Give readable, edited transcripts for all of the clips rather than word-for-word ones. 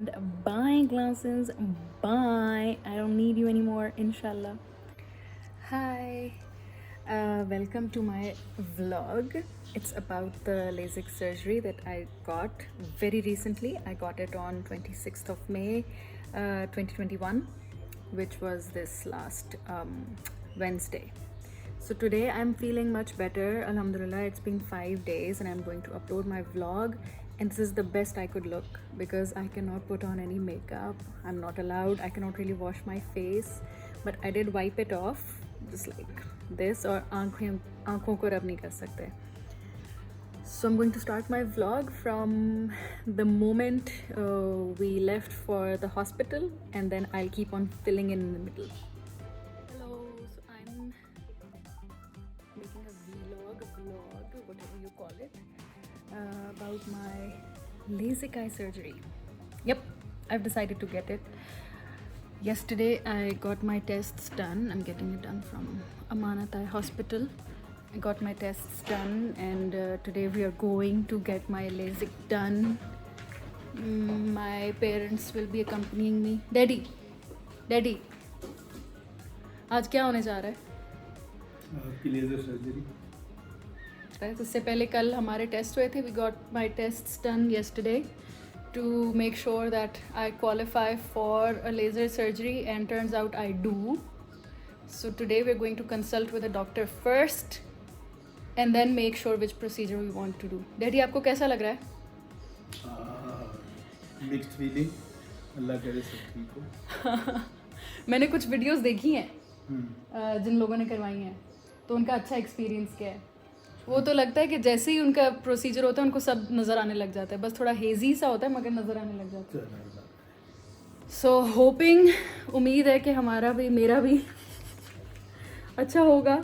Bye glasses, bye. I don't need you anymore, inshallah. Hi, welcome to my vlog. It's about the LASIK surgery that I got very recently. I got it on 26th of May 2021, which was this last Wednesday. So today I'm feeling much better, alhamdulillah. It's been 5 days and I'm going to upload my vlog, and this is the best I could look because I cannot put on any makeup. I'm not allowed. I cannot really wash my face, but I did wipe it off just like this, or aankhon ko rub nahi kar sakte. So I'm going to start my vlog from the moment we left for the hospital, and then I'll keep on filling in the middle. Hello, so I'm making a vlog, whatever you call it, about my LASIK eye surgery. Yep, I've decided to get it. Yesterday I got my tests done. I'm getting it done from Amanat Eye Hospital. I got my tests done, and today we are going to get my LASIK done. My parents will be accompanying me. Daddy, आज क्या होने जा रहा है? आपकी laser surgery. उससे पहले कल हमारे टेस्ट हुए थे. We got my test done yesterday to make sure that I qualify for a laser surgery, and turns out I do. So today we're going to consult with a doctor first and then make sure which procedure we want to do. Daddy, आपको कैसा लग रहा है? Mixed feeling, अल्लाह करे सब ठीक हो। मैंने कुछ वीडियोस देखी हैं जिन लोगों ने करवाई हैं, तो उनका अच्छा एक्सपीरियंस क्या है. वो तो लगता है कि जैसे ही उनका प्रोसीजर होता है उनको सब नज़र आने लग जाता है. बस थोड़ा हेजी सा होता है मगर नज़र आने लग जाता है. सो होपिंग, उम्मीद है कि हमारा भी मेरा भी अच्छा होगा.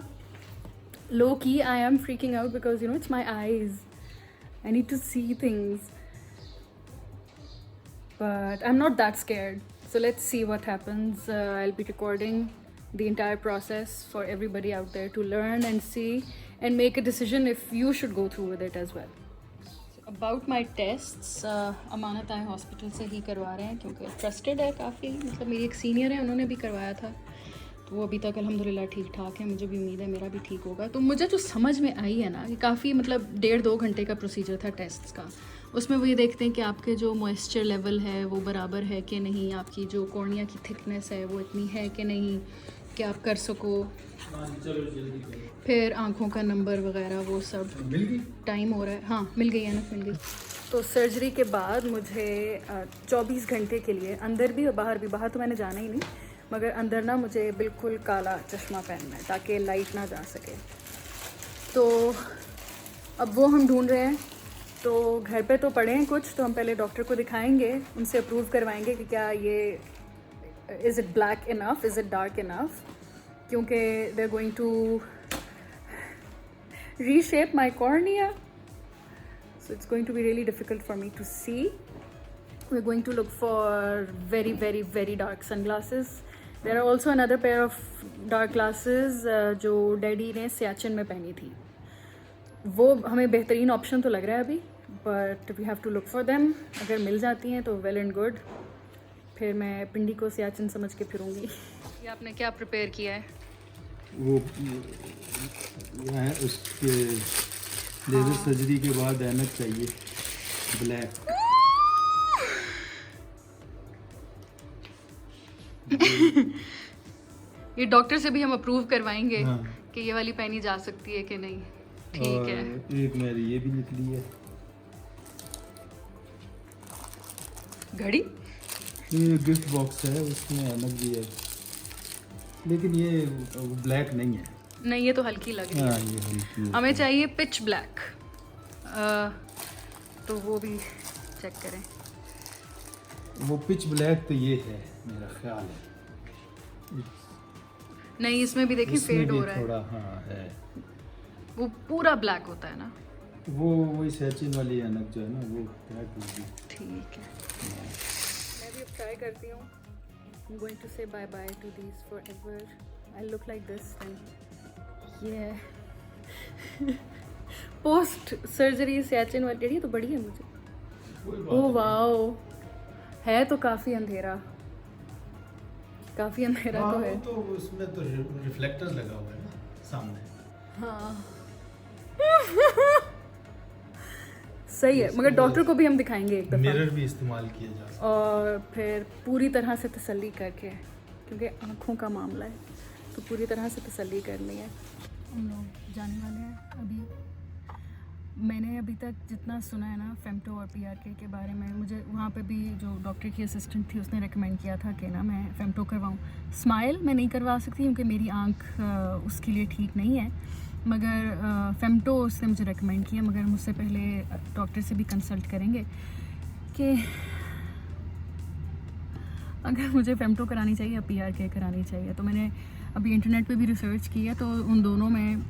Low key I am freaking out because you know it's my eyes. I need to see things, but I'm not that scared. So let's see what happens. I'll be recording the entire process for everybody out there to learn and see and make a decision if you should go through with it as well. So about my tests, Amanat eye hospital से ही करवा रहे हैं क्योंकि trusted है काफ़ी. मतलब मेरी एक सीनियर है, उन्होंने भी करवाया था, तो वो अभी तक अल्हम्दुलिल्लाह ठीक ठाक है. मुझे भी उम्मीद है मेरा भी ठीक होगा. तो मुझे जो समझ में आई है ना, कि काफ़ी मतलब 1.5-2 घंटे का प्रोसीजर था टेस्ट्स का. उसमें वो ये देखते हैं कि आपके जो मॉइस्चर लेवल है वो बराबर है कि नहीं, आपकी जो कॉर्निया की थिकनेस है वो इतनी है कि नहीं कि आप कर सको. फिर आँखों का नंबर वगैरह वो सब. मिल गई? टाइम हो रहा है. हाँ मिल गई है ना, मिल गई. तो सर्जरी के बाद मुझे 24 घंटे के लिए अंदर भी और बाहर भी, बाहर तो मैंने जाना ही नहीं, मगर अंदर ना मुझे बिल्कुल काला चश्मा पहनना है ताकि लाइट ना जा सके. तो अब वो हम ढूंढ रहे हैं. तो घर पे तो पड़े हैं कुछ, तो हम पहले डॉक्टर को दिखाएंगे, उनसे अप्रूव करवाएंगे कि क्या ये is it black enough, is it dark enough, क्योंकि they are going to reshape my cornea, so it's going to be really difficult for me to see. We're going to look for very very very dark sunglasses. There are also another pair of dark glasses जो daddy ने सियाचिन में पहनी थी. वो हमें बेहतरीन option तो लग रहा है अभी, but we have to look for them. अगर मिल जाती हैं तो वेल एंड गुड. फिर मैं पिंडी को सियाचिन समझ के फिरूंगी. ये आपने क्या प्रिपेयर किया है? वो है उसके लेज़र सर्जरी के बाद ऐनक चाहिए ब्लैक. ये डॉक्टर से भी हम अप्रूव करवाएंगे हाँ. कि ये वाली पहनी जा सकती है कि नहीं. ठीक है. एक मेरी ये भी निकली है. घड़ी ये गिफ्ट बॉक्स है, उसमें ऐनक भी है, लेकिन ये ब्लैक नहीं है. नहीं, ये तो हल्की लग रही है. हाँ, ये हल्की है. हमें चाहिए पिच ब्लैक, तो वो भी चेक करें. वो पिच ब्लैक तो ये है मेरा ख्याल है. नहीं, इसमें भी देखिए इसमें फेड भी हो रहा है. थोड़ा हाँ है. वो पूरा ब्लैक होता है ना. वो वही सैचिन वाली ऐनक जो है ना, वो ब्लैक होगी. ठीक है. मैं भी अब ट्राई करती हूँ. I'm going to say bye bye to these forever. I'll look like this and yeah. Post surgery Siachen वाली तो बड़ी है मुझे. ओह वाओ, है तो काफ़ी अंधेरा तो है। तो उसमें तो रिफ्लेक्टर्स लगा हुआ है ना सामने। हाँ सही है, मगर डॉक्टर को भी हम दिखाएंगे एक दफ़ा मिरर भी इस्तेमाल किया जा सकता और फिर पूरी तरह से तसल्ली करके, क्योंकि आँखों का मामला है तो पूरी तरह से तसल्ली करनी है। हम लोग जाने वाले हैं अभी। मैंने अभी तक जितना सुना है ना फेमटो और पीआरके के बारे में, मुझे वहाँ पे भी जो डॉक्टर की असिस्टेंट थी उसने रेकमेंड किया था कि ना मैं फेमटो करवाऊँ। स्माइल मैं नहीं करवा सकती क्योंकि मेरी आँख उसके लिए ठीक नहीं है, मगर फेमटो उसने मुझे रेकमेंड किया। मगर मुझसे पहले डॉक्टर से भी कंसल्ट करेंगे कि अगर मुझे फेमटो करानी चाहिए या पीआरके करानी चाहिए। तो मैंने अभी इंटरनेट पे भी रिसर्च की है, तो उन दोनों में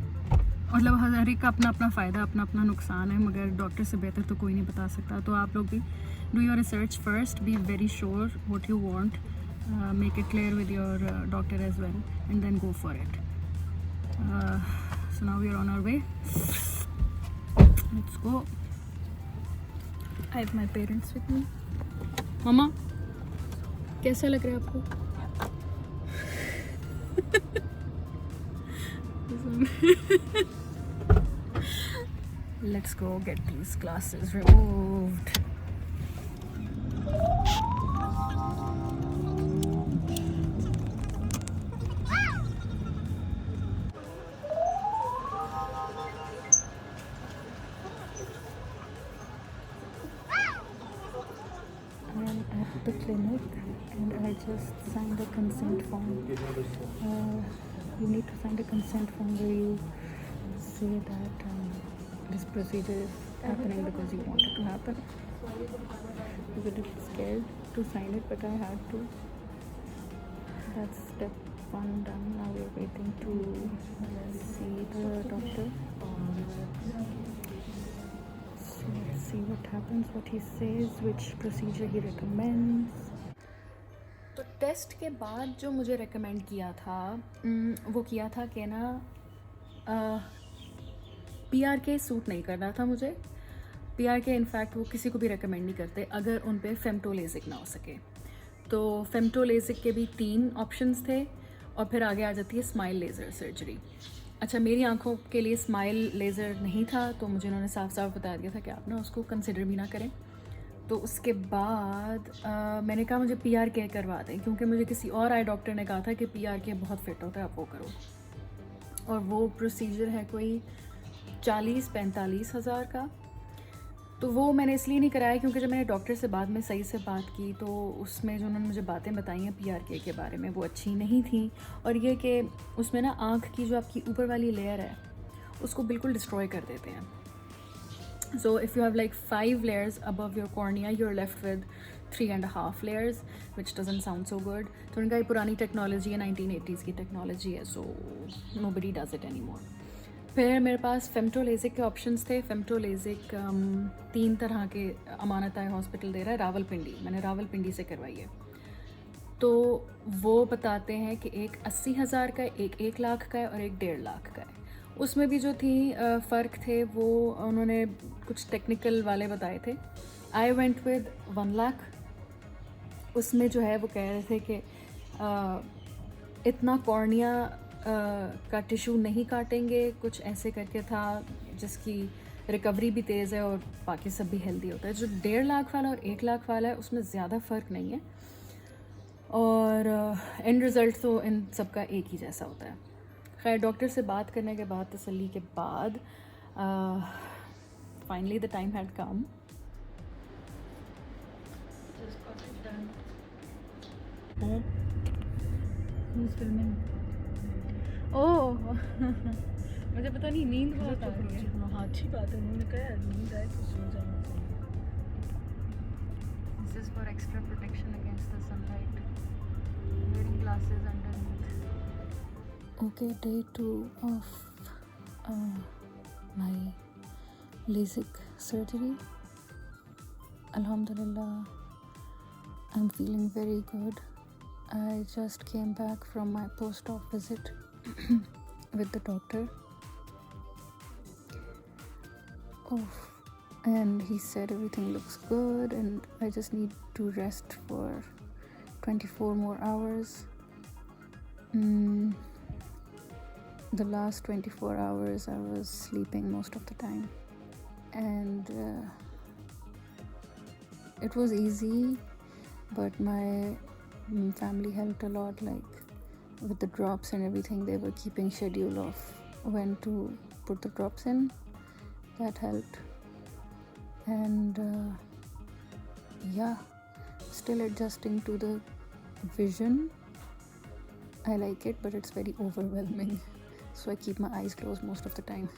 मतलब हर एक का अपना अपना फ़ायदा अपना अपना नुकसान है, मगर डॉक्टर से बेहतर तो कोई नहीं बता सकता। तो आप लोग भी do your research first, be very sure what you want, make it clear with your doctor as well and then go for it. So now we are on our way, let's go. I have my parents with me. मम्मा कैसा लग रहा है आपको? Let's go get these glasses removed. I'm at the clinic and I just signed a consent form. You need to sign a consent form where you say that this procedure is happening because you want it to happen. I was a little scared to sign it, but I had to. That's step 1 done. Now we're waiting to see the doctor. So let's see what happens, what he says, which procedure he recommends. तो test के बाद जो मुझे recommend किया था वो किया था कि ना पीआरके सूट नहीं करना था मुझे। पीआरके इनफैक्ट वो किसी को भी रेकमेंड नहीं करते अगर उन पे फेमटो लेजिक ना हो सके। तो फेमटो लेजिक के भी 3 ऑप्शंस थे और फिर आगे आ जाती है स्माइल लेज़र सर्जरी। अच्छा, मेरी आंखों के लिए स्माइल लेज़र नहीं था, तो मुझे उन्होंने साफ साफ बता दिया था कि आप ना उसको कंसिडर भी ना करें। तो उसके बाद मैंने कहा मुझे पीआरके करवा दें, क्योंकि मुझे किसी और आई डॉक्टर ने कहा था कि पीआरके बहुत फिट होता है, आप वो करो। और वो प्रोसीजर है कोई 40-45 हज़ार का। तो वो मैंने इसलिए नहीं कराया क्योंकि जब मैंने डॉक्टर से बाद में सही से बात की तो उसमें जो उन्होंने मुझे बातें बताई हैं पीआरके के बारे में वो अच्छी नहीं थी। और ये कि उसमें ना आँख की जो आपकी ऊपर वाली लेयर है उसको बिल्कुल डिस्ट्रॉय कर देते हैं। So if you have like 5 layers above your cornea, you're left with 3.5 layers, which doesn't sound so good. तो उनका ये पुरानी टेक्नोलॉजी है, 1980s की टेक्नोलॉजी है, so nobody does it anymore. फिर मेरे पास फेमटो लेजिक के ऑप्शंस थे। फेमटो लेजिक 3 तरह के अमानत आय हॉस्पिटल दे रहा है। रावलपिंडी, मैंने रावलपिंडी से करवाई है। तो वो बताते हैं कि एक 80,000 का, एक 1 लाख का है और एक 1.5 लाख का है। उसमें भी जो थी फ़र्क थे वो उन्होंने कुछ टेक्निकल वाले बताए थे। I went with 1 lakh. उसमें जो है वो कह रहे थे कि इतना कॉर्निया का टिश्यू नहीं काटेंगे, कुछ ऐसे करके था, जिसकी रिकवरी भी तेज़ है और बाकी सब भी हेल्दी होता है। जो 1.5 लाख वाला और 1 लाख वाला है उसमें ज़्यादा फ़र्क नहीं है और एंड रिज़ल्ट तो इन सब का एक ही जैसा होता है। खैर, डॉक्टर से बात करने के बाद, तसल्ली के बाद, finally the time had come. ओह मुझे पता नहीं, नींद बहुत आ रही है। हाँ, अच्छी बात है, उन्होंने कहा नींद आए तो सो जाना चाहिए। This is for extra protection against the sunlight. Wearing glasses underneath. Okay, day 2 of my LASIK surgery. Alhamdulillah, I'm feeling very good. I just came back from my post-op visit with the doctor. Oh, and he said everything looks good and I just need to rest for 24 more hours. The last 24 hours I was sleeping most of the time, and it was easy, but my family helped a lot, like with the drops and everything. They were keeping schedule of when to put the drops in. That helped. And yeah, still adjusting to the vision. I like it, but it's very overwhelming, so I keep my eyes closed most of the time.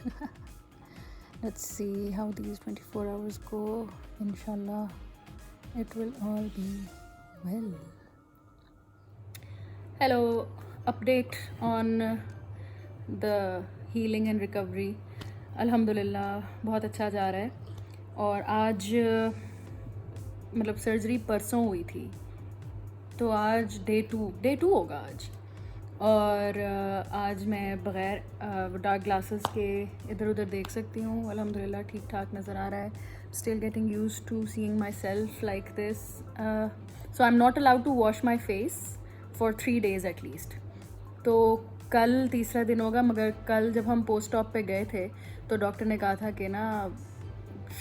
Let's see how these 24 hours go. Inshallah, it will all be well. Hello, update on the healing and recovery. अल्हम्दुलिल्लाह बहुत अच्छा जा रहा है. और आज मतलब surgery परसों हुई थी, तो आज डे टू होगा आज. और आज मैं बग़ैर डार्क ग्लासेस के इधर उधर देख सकती हूँ. अल्हम्दुलिल्लाह ठीक ठाक नज़र आ रहा है. Still getting used to seeing myself like this. So I am not allowed to wash my face for 3 days at least. तो कल तीसरा दिन होगा, मगर कल जब हम पोस्ट ऑप पे गए थे तो डॉक्टर ने कहा था कि ना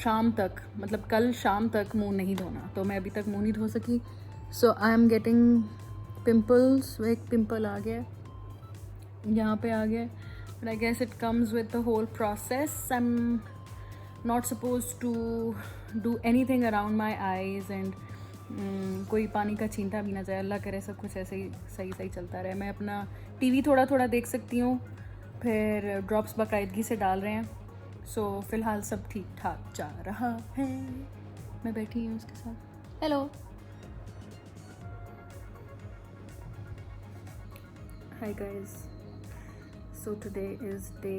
शाम तक, मतलब कल शाम तक मुंह नहीं धोना. तो मैं अभी तक मुंह नहीं धो सकी. So I am getting pimples. एक पिम्पल आ गया, यहाँ पे आ गया. But I guess it comes with the whole process. I am not suppose to do anything around my eyes and कोई पानी का छींटा भी ना जाए. अल्लाह करे सब कुछ ऐसे ही सही चलता रहे. मैं अपना टीवी थोड़ा देख सकती हूँ. फिर ड्रॉप्स बाकायदगी से डाल रहे हैं. सो फ़िलहाल सब ठीक ठाक जा रहा है. मैं बैठी हूँ उसके साथ. Hello. Hi guys. So today is day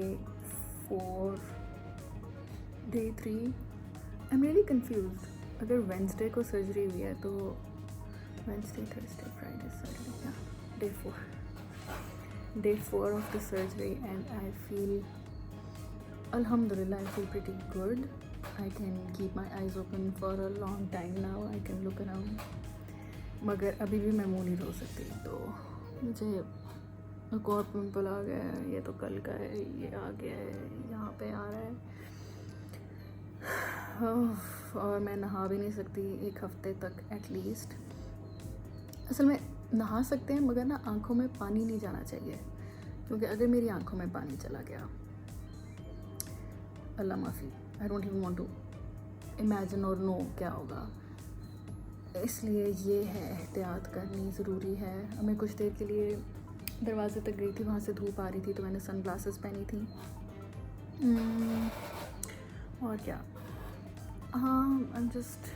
3. I am really confused. अगर वेंसडे को सर्जरी हुई है तो Wednesday, Thursday, Friday, Saturday, day 4 of the surgery, and I feel, alhamdulillah, I feel pretty good. I can keep my eyes open for a long time now. I can look around. मगर अभी भी मैं मुँह नहीं धो सकती. तो मुझे एक और पिम्पल आ गया है. ये तो कल का है. ये आ गया है, यहाँ पे आ रहा है. और मैं नहा भी नहीं सकती 1 हफ्ते तक एटलीस्ट. असल में नहा सकते हैं, मगर ना आँखों में पानी नहीं जाना चाहिए, क्योंकि अगर मेरी आँखों में पानी चला गया, अल्लाह माफ़ी, I don't even want to imagine और नो क्या होगा. इसलिए ये है, एहतियात करनी ज़रूरी है. मैं कुछ देर के लिए दरवाजे तक गई थी, वहाँ से धूप आ रही थी, तो मैंने सन ग्लासेस पहनी थी. और क्या, हाँ, I am just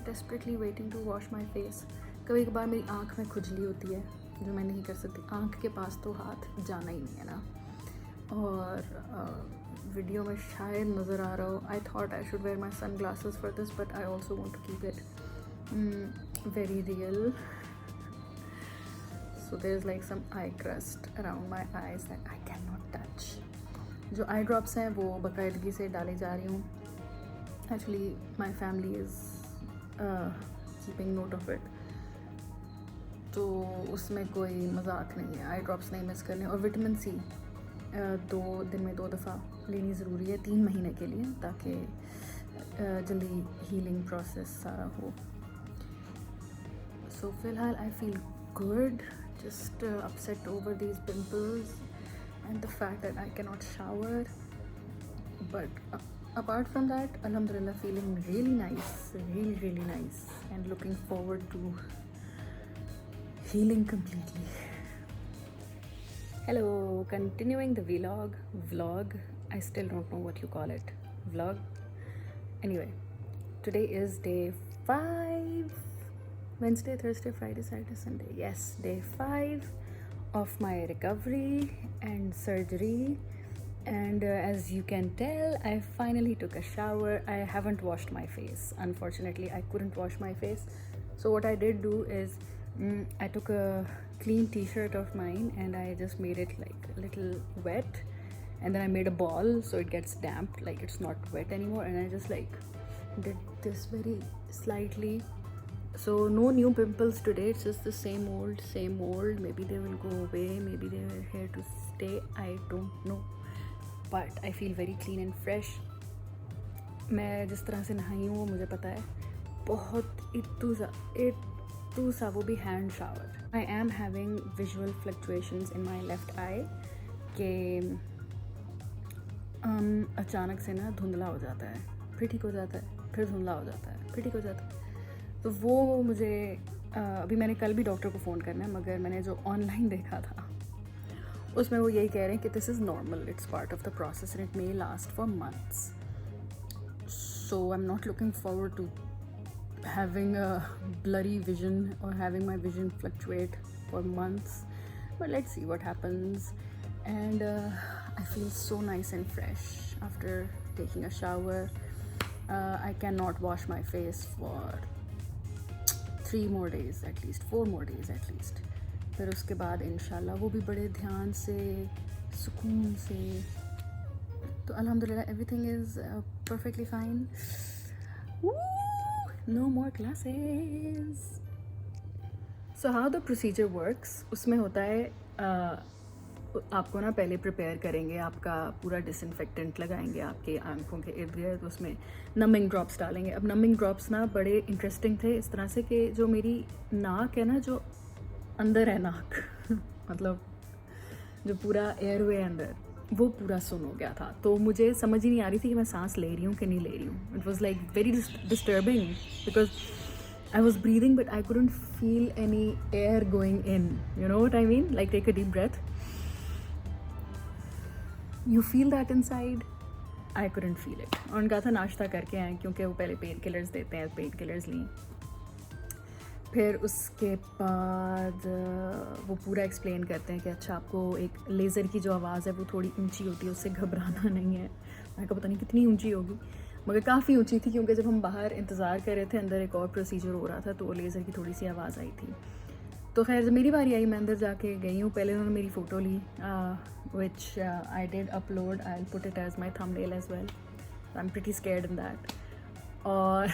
desperately waiting to wash my face. कभी कभार मेरी आँख में खुजली होती है, जो मैं नहीं कर सकती. आँख के पास तो हाथ जाना ही नहीं है ना. और वीडियो में शायद नज़र आ रहा हो, I thought I should wear my sunglasses for this, but I also want to keep it very real. So there is like some eye crust around my eyes that I can not touch. जो eye drops हैं वो बाकायदगी से डाली जा रही हूँ. Actually my family is keeping note of it, तो उसमें कोई मजाक नहीं है. आई ड्रॉप्स नहीं मिस करने. और विटामिन सी 2 दिन में 2 दफ़ा लेनी ज़रूरी है 3 महीने के लिए, ताकि जल्दी हीलिंग प्रोसेस सारा हो. सो फ़िलहाल I feel good. Just upset over these pimples and the fact that I can not shower, but apart from that, alhamdulillah, feeling really nice, really nice, and looking forward to healing completely. Hello, continuing the vlog. I still don't know what you call it. Vlog. Anyway, today is day 5. Wednesday, Thursday, Friday, Saturday, Sunday. Yes, day 5 of my recovery and surgery. And as you can tell, I finally took a shower. I haven't washed my face. Unfortunately, I couldn't wash my face. So what I did do is I took a clean t-shirt of mine and I just made it like a little wet, and then I made a ball so it gets damp, like it's not wet anymore, and I just like did this very slightly. So no new pimples today, it's just the same old. Maybe they will go away, maybe they are here to stay, I don't know, but I feel very clean and fresh. मैं जिस तरह से नहाई हूँ वो मुझे पता है, बहुत इतू सा वो भी hand shower. I am having visual fluctuations in my left eye कि अचानक से ना धुंधला हो जाता है, फिर ठीक हो जाता है, फिर धुंधला हो जाता है, फिर ठीक हो जाता है. तो वो मुझे अभी मैंने कल भी डॉक्टर को फ़ोन करना है, मगर मैंने जो ऑनलाइन देखा था उसमें वो यही कह रहे हैं कि this is normal, it's part of the process and it may last for months. So I am not looking forward to having a blurry vision or having my vision fluctuate for months, but let's see what happens. And I feel so nice and fresh after taking a shower. I cannot wash my face for 3 more days at least, 4 more days at least. फिर उसके बाद इंशाल्लाह वो भी बड़े ध्यान से, सुकून से. तो अल्हम्दुलिल्लाह everything is perfectly fine. Woo! No more classes. So how the procedure works, उसमें होता है आपको ना पहले प्रिपेयर करेंगे, आपका पूरा डिसइंफेक्टेंट लगाएंगे आपके आंखों के इर्द गिर्द, उसमें नमिंग ड्रॉप्स डालेंगे. अब नमिंग ड्रॉप्स ना बड़े इंटरेस्टिंग थे इस तरह से कि जो मेरी नाक है ना, जो अंदर है नाक मतलब जो पूरा एयरवे अंदर, वो पूरा सुन हो गया था. तो मुझे समझ ही नहीं आ रही थी कि मैं सांस ले रही हूँ कि नहीं ले रही हूँ. It was like very disturbing because I was breathing but I couldn't feel any air going in. You know what I mean? Like take a deep breath, you feel that inside. I couldn't feel it. और उनका था नाश्ता करके आए, क्योंकि वो पहले pain killers देते हैं, पेन किलर्स ली. फिर उसके बाद वो पूरा एक्सप्लेन करते हैं कि अच्छा आपको एक लेज़र की जो आवाज़ है वो थोड़ी ऊंची होती है, उससे घबराना नहीं है. मैंने कहा पता नहीं कितनी ऊंची होगी, मगर काफ़ी ऊंची थी, क्योंकि जब हम बाहर इंतज़ार कर रहे थे अंदर एक और प्रोसीजर हो रहा था तो लेज़र की थोड़ी सी आवाज़ आई थी. तो खैर जब मेरी बारी आई मैं अंदर जाके गई हूँ. पहले उन्होंने मेरी फ़ोटो ली which I did upload. I will put it as my thumbnail as well. I am pretty scared in that. और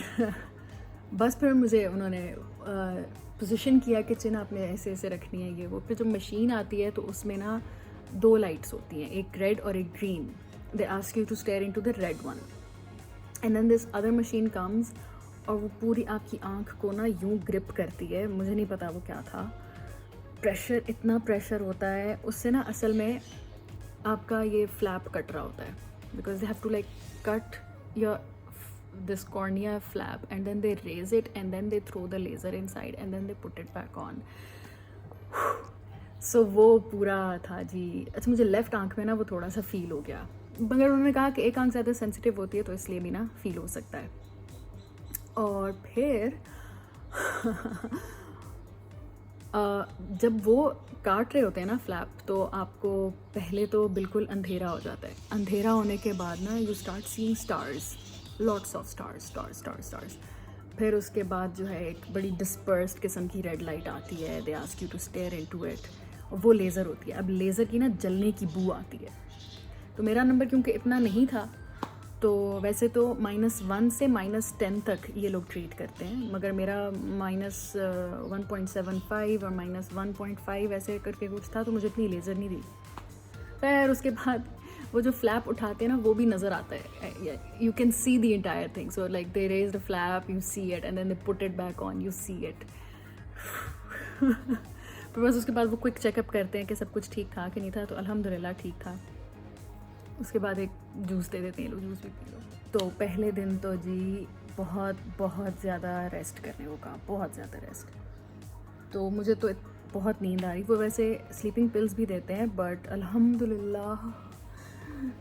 बस फिर मुझे उन्होंने पोजीशन किया कि चिन आपने ऐसे ऐसे रखनी है ये वो. फिर जब मशीन आती है तो उसमें ना 2 लाइट्स होती हैं, एक रेड और एक green. They ask you to stare into the red one and then this other machine comes और वो पूरी आपकी आँख को ना यूँ ग्रिप करती है. मुझे नहीं पता वो क्या था. प्रेशर, इतना प्रेशर होता है उससे ना असल में आपका ये फ्लैप कट रहा होता है, because they have to like cut your this cornea flap and then they raise it and then they throw the laser inside and then they put it back on. So वो पूरा था जी. अच्छा मुझे left आंख में ना वो थोड़ा सा फील हो गया, मगर उन्होंने कहा कि एक आंख ज़्यादा सेंसिटिव होती है तो इसलिए भी ना फील हो सकता है. और फिर जब वो काट रहे होते हैं ना फ्लैप, तो आपको पहले तो बिल्कुल अंधेरा हो जाता है. अंधेरा होने के बाद ना you start seeing stars, lots of stars. फिर उसके बाद जो है एक बड़ी डिस्पर्स्ड किस्म की रेड लाइट आती है. They ask you to stare into it. वो लेज़र होती है. अब लेज़र की ना जलने की बू आती है. तो मेरा नंबर क्योंकि इतना नहीं था, तो वैसे तो -1 से -10 तक ये लोग ट्रीट करते हैं, मगर मेरा -1.75 और -1.5 ऐसे करके कुछ था, तो मुझे इतनी लेज़र नहीं दी. फिर उसके बाद वो जो फ्लैप उठाते हैं ना वो भी नज़र आता है. You can see the entire thing. So like they raise the flap, you see it and then they put it back on, you see it. फिर बस उसके बाद वो क्विक चेकअप करते हैं कि सब कुछ ठीक था कि नहीं था. तो अल्हम्दुलिल्लाह ठीक था. उसके बाद एक जूस दे देते हैं लोग, जूस भी पी लो. तो पहले दिन तो जी बहुत ज़्यादा रेस्ट करने को कहा, बहुत ज़्यादा रेस्ट. तो मुझे तो बहुत नींद आ रही. वो वैसे स्लीपिंग पिल्स भी देते हैं, बट अल्हम्दुलिल्लाह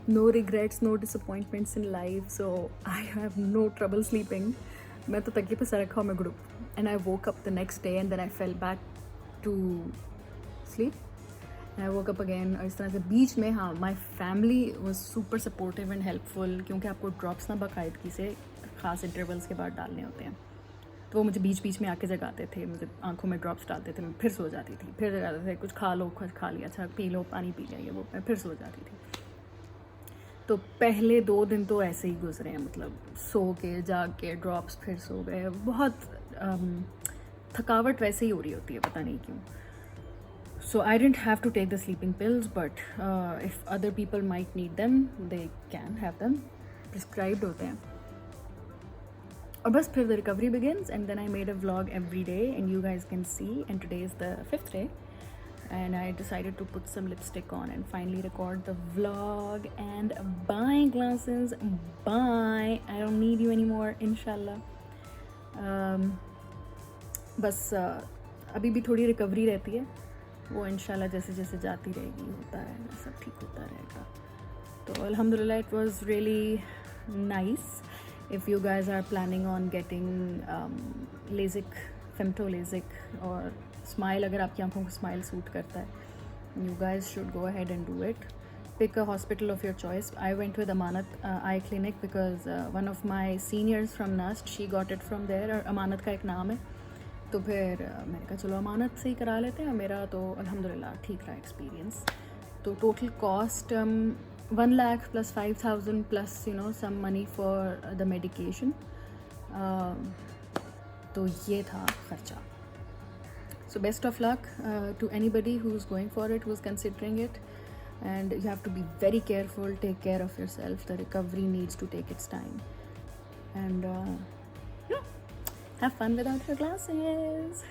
no regrets, no disappointments in life, so I have no trouble sleeping. मैं तो तकिए पे सर रखा हूँ मैं group, and I woke up the next day and then I fell back to sleep and I woke up again. और इस तरह से बीच में हाँ, my family was super supportive and helpful, क्योंकि आपको ड्रॉप्स ना बाकायदगी से ख़ास इंटरवल्स के बाद डालने होते हैं. तो वो मुझे बीच में आके जगाते थे, मुझे आंखों में ड्रॉप्स डालते थे, मैं फिर सो जाती थी. फिर जगाते थे, कुछ खा लो, खा लिया, अच्छा पी लो, पानी पी लिया, ये वो, मैं फिर सो जाती थी. तो पहले 2 दिन तो ऐसे ही गुजरे हैं, मतलब सो के जाग के ड्रॉप्स, फिर सो गए। बहुत थकावट वैसे ही हो रही होती है, पता नहीं क्यों। So I didn't have to take the sleeping pills, but if other people might need them, they can have them. Prescribed होते हैं। और बस फिर the recovery begins, and then I made a vlog every day, and you guys can see. And today is the 5th day, and I decided to put some lipstick on and finally record the vlog. And bye glasses, bye. I don't need you anymore, inshallah. बस अभी भी थोड़ी recovery रहती है, वो इंशाल्लाह जैसे जैसे जाती रहेगी, होता रहेगा, सब ठीक होता रहेगा। तो अल्हम्दुलिल्लाह, it was really nice. If you guys are planning on getting LASIK, femto LASIK और स्माइल, अगर आपकी आंखों को स्माइल सूट करता है, you guys should go ahead and do it. Pick a hospital of your choice. I went with Amanat Eye Clinic because one of my seniors from NUST, she got it from there, और अमानत का एक नाम है, तो फिर मैंने कहा चलो अमानत से ही करा लेते हैं। मेरा तो अल्हम्दुलिल्लाह ठीक रहा एक्सपीरियंस। तो total cost 1 lakh plus 5,000 plus some money for the medication. तो ये था खर्चा। So best of luck to anybody who's going for it, who's considering it, and you have to be very careful, take care of yourself. The recovery needs to take its time, and have fun without your glasses.